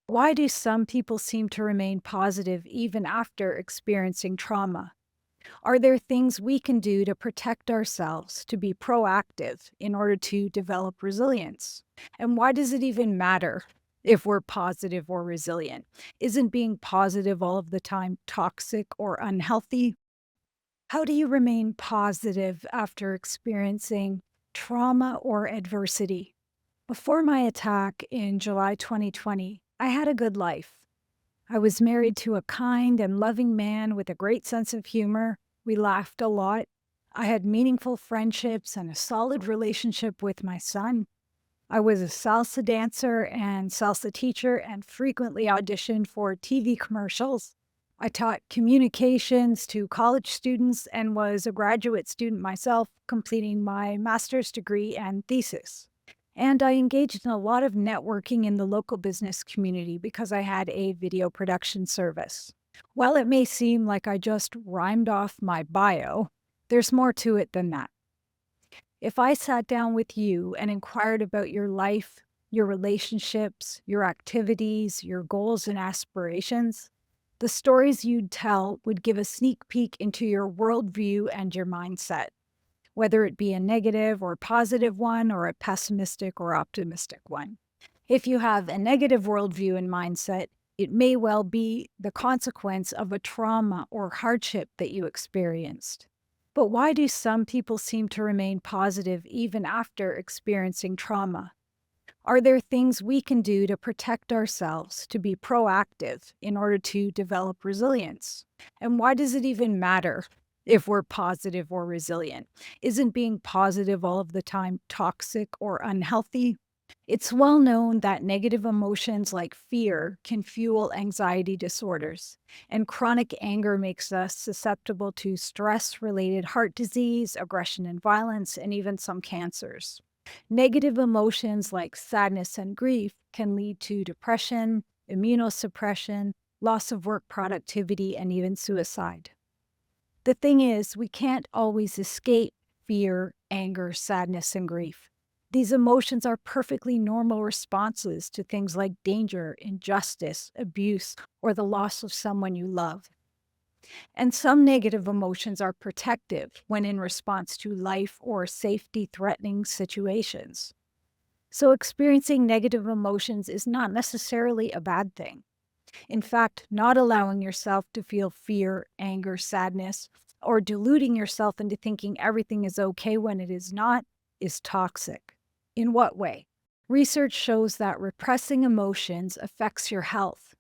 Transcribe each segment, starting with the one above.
Why do some people seem to remain positive even after experiencing trauma? Are there things we can do to protect ourselves, to be proactive in order to develop resilience? And why does it even matter if we're positive or resilient? Isn't being positive all of the time toxic or unhealthy? How do you remain positive after experiencing trauma or adversity? Before my attack in July 2020, I had a good life. I was married to a kind and loving man with a great sense of humor. We laughed a lot. I had meaningful friendships and a solid relationship with my son. I was a salsa dancer and salsa teacher and frequently auditioned for TV commercials. I taught communications to college students and was a graduate student myself, completing my master's degree and thesis. And I engaged in a lot of networking in the local business community because I had a video production service. While it may seem like I just rhymed off my bio, there's more to it than that. If I sat down with you and inquired about your life, your relationships, your activities, your goals and aspirations, the stories you'd tell would give a sneak peek into your worldview and your mindset, whether it be a negative or positive one or a pessimistic or optimistic one. If you have a negative worldview and mindset, it may well be the consequence of a trauma or hardship that you experienced. But why do some people seem to remain positive even after experiencing trauma? Are there things we can do to protect ourselves, to be proactive in order to develop resilience? And why does it even matter if we're positive or resilient? Isn't being positive all of the time toxic or unhealthy? It's well known that negative emotions like fear can fuel anxiety disorders, and chronic anger makes us susceptible to stress related heart disease, aggression and violence, and even some cancers. Negative emotions like sadness and grief can lead to depression, immunosuppression, loss of work productivity, and even suicide. The thing is, we can't always escape fear, anger, sadness, and grief. These emotions are perfectly normal responses to things like danger, injustice, abuse, or the loss of someone you love. And some negative emotions are protective when in response to life or safety threatening situations. So, experiencing negative emotions is not necessarily a bad thing. In fact, not allowing yourself to feel fear, anger, sadness, or deluding yourself into thinking everything is okay when it is not is toxic. In what way? Research shows that repressing emotions affects your health.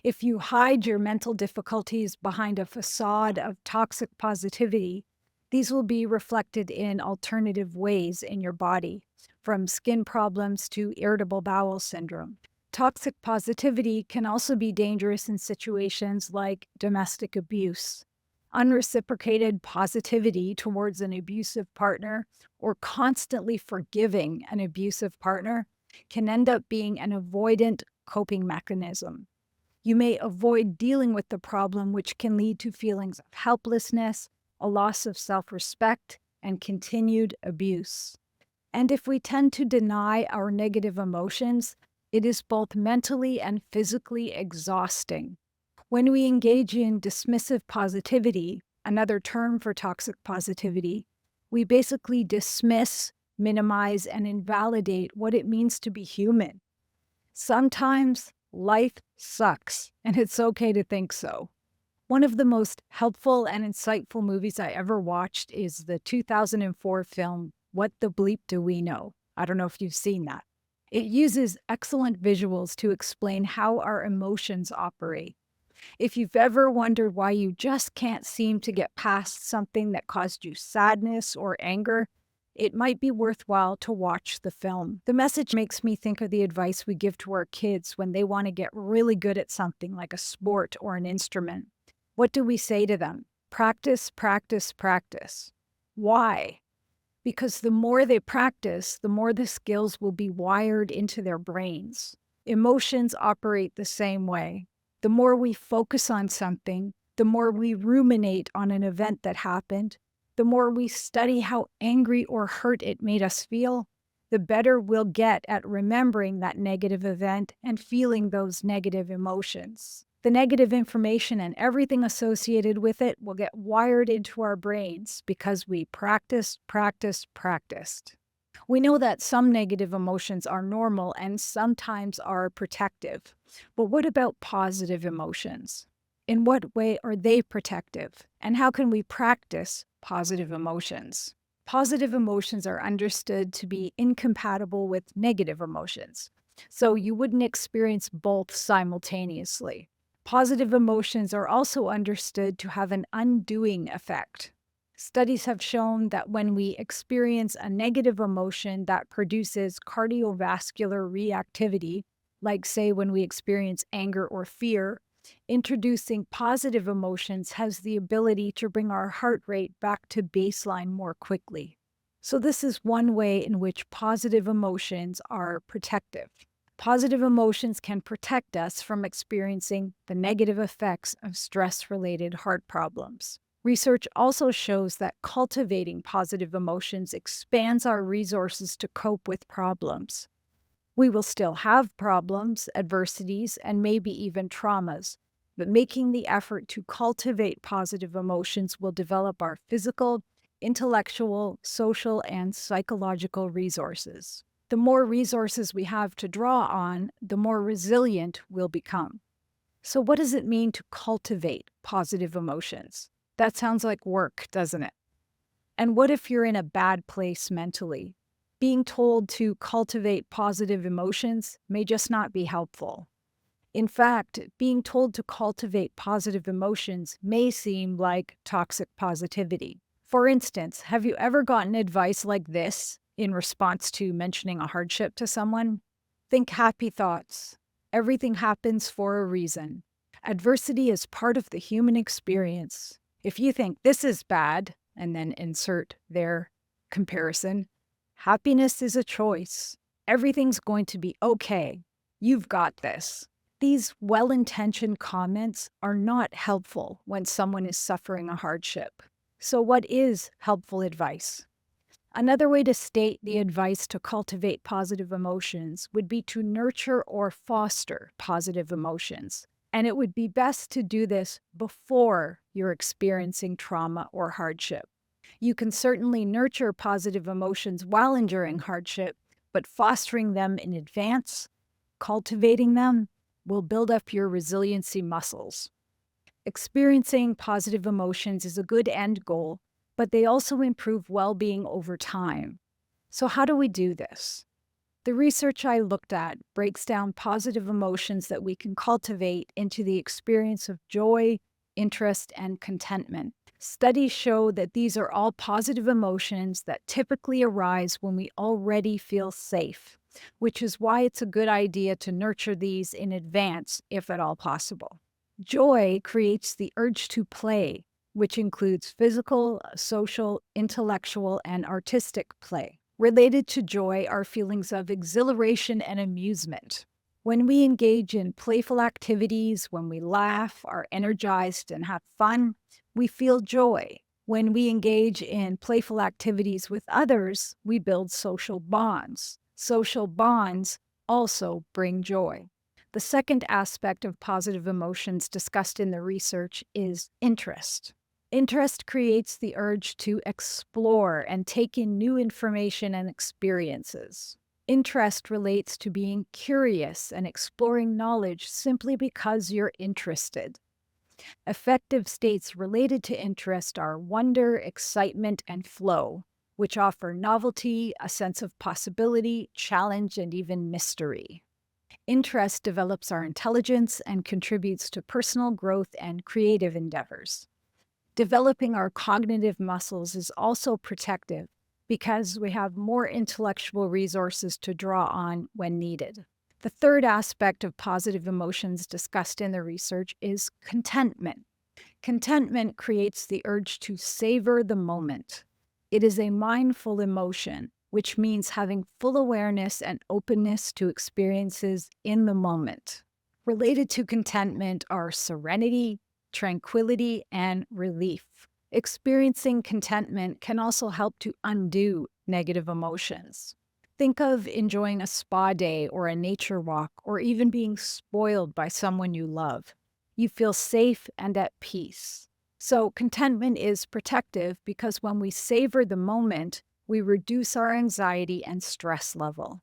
If you hide your mental difficulties behind a facade of toxic positivity, these will be reflected in alternative ways in your body, from skin problems to irritable bowel syndrome. Toxic positivity can also be dangerous in situations like domestic abuse. Unreciprocated positivity towards an abusive partner or constantly forgiving an abusive partner can end up being an avoidant coping mechanism. You may avoid dealing with the problem, which can lead to feelings of helplessness, a loss of self respect, and continued abuse. And if we tend to deny our negative emotions, it is both mentally and physically exhausting. When we engage in dismissive positivity, another term for toxic positivity, we basically dismiss, minimize, and invalidate what it means to be human. Sometimes life sucks, and it's okay to think so. One of the most helpful and insightful movies I ever watched is the 2004 film, What the Bleep Do We Know? I don't know if you've seen that. It uses excellent visuals to explain how our emotions operate. If you've ever wondered why you just can't seem to get past something that caused you sadness or anger, it might be worthwhile to watch the film. The message makes me think of the advice we give to our kids when they want to get really good at something like a sport or an instrument. What do we say to them? Practice, practice, practice. Why? Because the more they practice, the more the skills will be wired into their brains. Emotions operate the same way. The more we focus on something, the more we ruminate on an event that happened, the more we study how angry or hurt it made us feel, the better we'll get at remembering that negative event and feeling those negative emotions. The negative information and everything associated with it will get wired into our brains because we practiced. We know that some negative emotions are normal and sometimes are protective. But what about positive emotions? In what way are they protective? And how can we practice positive emotions? Positive emotions are understood to be incompatible with negative emotions. So you wouldn't experience both simultaneously. Positive emotions are also understood to have an undoing effect. Studies have shown that when we experience a negative emotion that produces cardiovascular reactivity, like, say, when we experience anger or fear, introducing positive emotions has the ability to bring our heart rate back to baseline more quickly. So, this is one way in which positive emotions are protective. Positive emotions can protect us from experiencing the negative effects of stress related heart problems. Research also shows that cultivating positive emotions expands our resources to cope with problems. We will still have problems, adversities, and maybe even traumas, but making the effort to cultivate positive emotions will develop our physical, intellectual, social, and psychological resources. The more resources we have to draw on, the more resilient we'll become. So, what does it mean to cultivate positive emotions? That sounds like work, doesn't it? And what if you're in a bad place mentally? Being told to cultivate positive emotions may just not be helpful. In fact, being told to cultivate positive emotions may seem like toxic positivity. For instance, have you ever gotten advice like this in response to mentioning a hardship to someone? Think happy thoughts. Everything happens for a reason. Adversity is part of the human experience. If you think this is bad, and then insert their comparison, happiness is a choice. Everything's going to be okay. You've got this. These well intentioned comments are not helpful when someone is suffering a hardship. So, what is helpful advice? Another way to state the advice to cultivate positive emotions would be to nurture or foster positive emotions. And it would be best to do this before you're experiencing trauma or hardship. You can certainly nurture positive emotions while enduring hardship, but fostering them in advance, cultivating them, will build up your resiliency muscles. Experiencing positive emotions is a good end goal, but they also improve well being over time. So, how do we do this? The research I looked at breaks down positive emotions that we can cultivate into the experience of joy, interest, and contentment. Studies show that these are all positive emotions that typically arise when we already feel safe, which is why it's a good idea to nurture these in advance if at all possible. Joy creates the urge to play, which includes physical, social, intellectual, and artistic play. Related to joy are feelings of exhilaration and amusement. When we engage in playful activities, when we laugh, are energized, and have fun, we feel joy. When we engage in playful activities with others, we build social bonds. Social bonds also bring joy. The second aspect of positive emotions discussed in the research is interest. Interest creates the urge to explore and take in new information and experiences. Interest relates to being curious and exploring knowledge simply because you're interested. Affective states related to interest are wonder, excitement, and flow, which offer novelty, a sense of possibility, challenge, and even mystery. Interest develops our intelligence and contributes to personal growth and creative endeavors. Developing our cognitive muscles is also protective because we have more intellectual resources to draw on when needed. The third aspect of positive emotions discussed in the research is contentment. Contentment creates the urge to savor the moment. It is a mindful emotion, which means having full awareness and openness to experiences in the moment. Related to contentment are serenity, tranquility, and relief. Experiencing contentment can also help to undo negative emotions. Think of enjoying a spa day or a nature walk, or even being spoiled by someone you love. You feel safe and at peace. So, contentment is protective because when we savor the moment, we reduce our anxiety and stress level.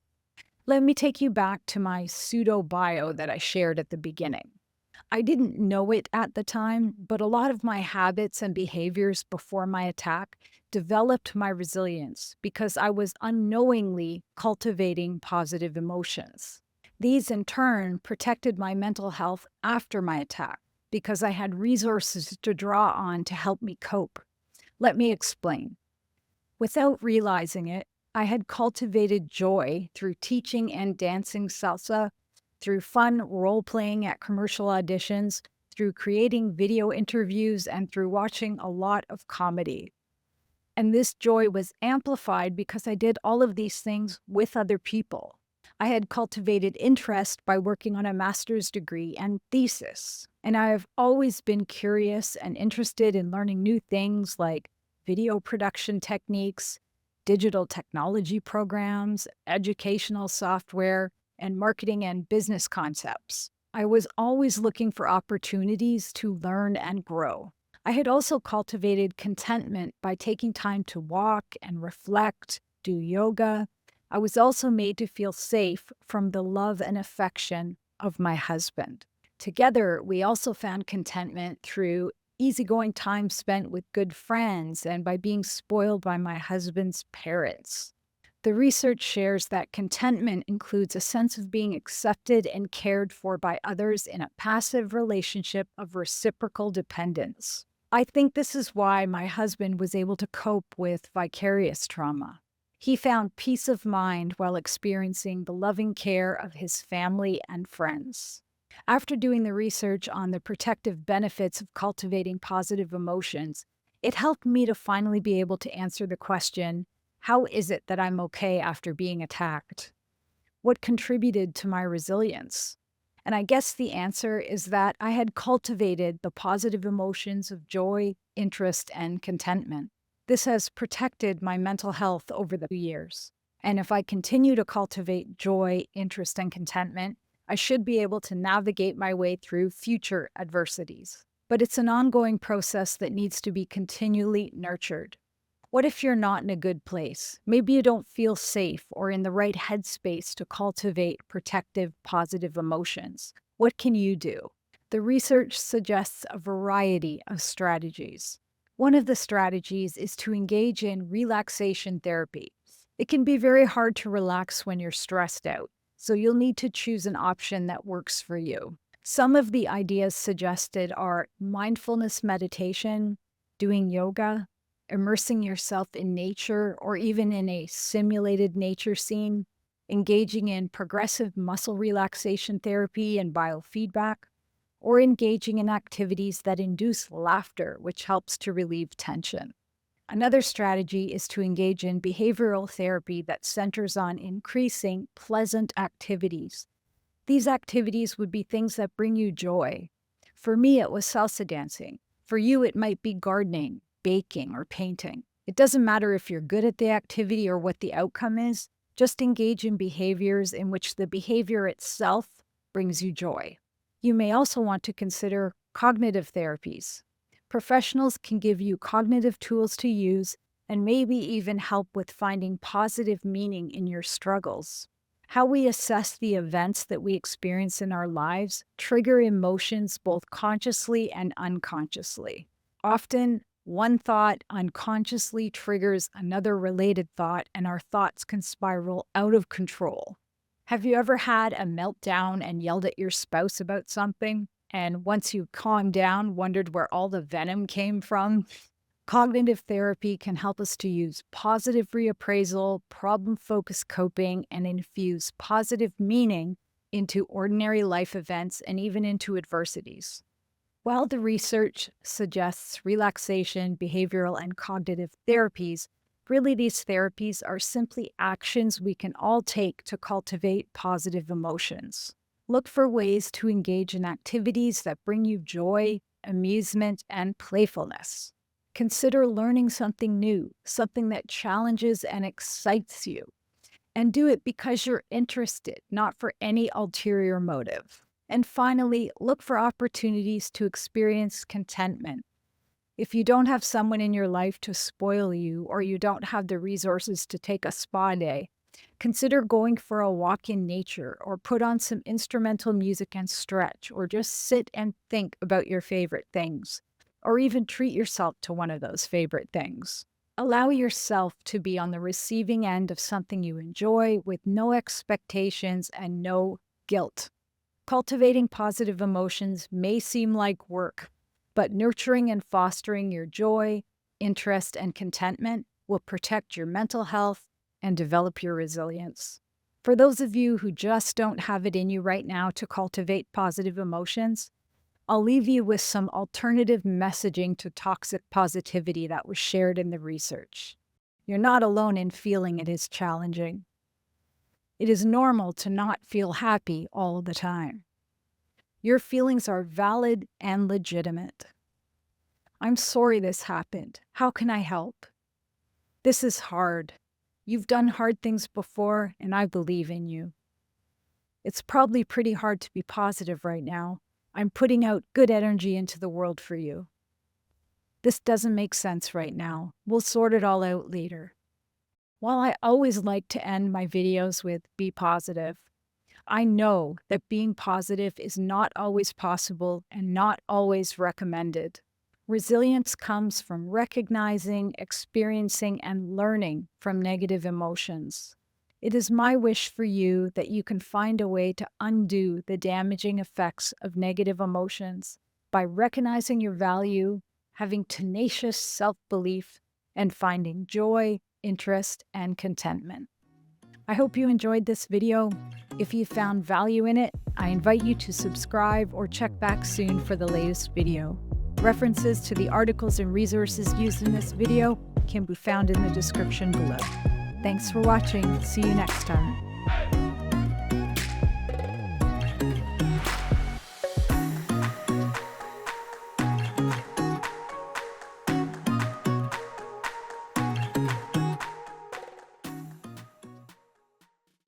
Let me take you back to my pseudo bio that I shared at the beginning. I didn't know it at the time, but a lot of my habits and behaviors before my attack developed my resilience because I was unknowingly cultivating positive emotions. These, in turn, protected my mental health after my attack because I had resources to draw on to help me cope. Let me explain. Without realizing it, I had cultivated joy through teaching and dancing salsa, through fun role playing at commercial auditions, through creating video interviews, and through watching a lot of comedy. And this joy was amplified because I did all of these things with other people. I had cultivated interest by working on a master's degree and thesis. And I have always been curious and interested in learning new things like video production techniques, digital technology programs, educational software, and marketing and business concepts. I was always looking for opportunities to learn and grow. I had also cultivated contentment by taking time to walk and reflect, do yoga. I was also made to feel safe from the love and affection of my husband. Together, we also found contentment through easygoing time spent with good friends and by being spoiled by my husband's parents. The research shares that contentment includes a sense of being accepted and cared for by others in a passive relationship of reciprocal dependence. I think this is why my husband was able to cope with vicarious trauma. He found peace of mind while experiencing the loving care of his family and friends. After doing the research on the protective benefits of cultivating positive emotions, it helped me to finally be able to answer the question, how is it that I'm okay after being attacked? What contributed to my resilience? And I guess the answer is that I had cultivated the positive emotions of joy, interest, and contentment. This has protected my mental health over the years. And if I continue to cultivate joy, interest, and contentment, I should be able to navigate my way through future adversities. But it's an ongoing process that needs to be continually nurtured. What if you're not in a good place? Maybe you don't feel safe or in the right headspace to cultivate protective, positive emotions. What can you do? The research suggests a variety of strategies. One of the strategies is to engage in relaxation therapy. It can be very hard to relax when you're stressed out, so you'll need to choose an option that works for you. Some of the ideas suggested are mindfulness meditation, doing yoga, immersing yourself in nature or even in a simulated nature scene, engaging in progressive muscle relaxation therapy and biofeedback, or engaging in activities that induce laughter, which helps to relieve tension. Another strategy is to engage in behavioral therapy that centers on increasing pleasant activities. These activities would be things that bring you joy. For me, it was salsa dancing. For you, it might be gardening, baking, or painting. It doesn't matter if you're good at the activity or what the outcome is, just engage in behaviors in which the behavior itself brings you joy. You may also want to consider cognitive therapies. Professionals can give you cognitive tools to use and maybe even help with finding positive meaning in your struggles. How we assess the events that we experience in our lives trigger emotions both consciously and unconsciously. Often, one thought unconsciously triggers another related thought, and our thoughts can spiral out of control. Have you ever had a meltdown and yelled at your spouse about something, and once you calmed down, wondered where all the venom came from? Cognitive therapy can help us to use positive reappraisal, problem-focused coping, and infuse positive meaning into ordinary life events and even into adversities. While the research suggests relaxation, behavioral, and cognitive therapies, really these therapies are simply actions we can all take to cultivate positive emotions. Look for ways to engage in activities that bring you joy, amusement, and playfulness. Consider learning something new, something that challenges and excites you. And do it because you're interested, not for any ulterior motive. And finally, look for opportunities to experience contentment. If you don't have someone in your life to spoil you, or you don't have the resources to take a spa day, consider going for a walk in nature, or put on some instrumental music and stretch, or just sit and think about your favorite things, or even treat yourself to one of those favorite things. Allow yourself to be on the receiving end of something you enjoy with no expectations and no guilt. Cultivating positive emotions may seem like work, but nurturing and fostering your joy, interest, and contentment will protect your mental health and develop your resilience. For those of you who just don't have it in you right now to cultivate positive emotions, I'll leave you with some alternative messaging to toxic positivity that was shared in the research. You're not alone in feeling it is challenging. It is normal to not feel happy all the time. Your feelings are valid and legitimate. I'm sorry this happened. How can I help? This is hard. You've done hard things before, and I believe in you. It's probably pretty hard to be positive right now. I'm putting out good energy into the world for you. This doesn't make sense right now. We'll sort it all out later. While I always like to end my videos with be positive, I know that being positive is not always possible and not always recommended. Resilience comes from recognizing, experiencing, and learning from negative emotions. It is my wish for you that you can find a way to undo the damaging effects of negative emotions by recognizing your value, having tenacious self-belief, and finding joy, interest, and contentment. I hope you enjoyed this video. If you found value in it, I invite you to subscribe or check back soon for the latest video. References to the articles and resources used in this video can be found in the description below. Thanks for watching. See you next time.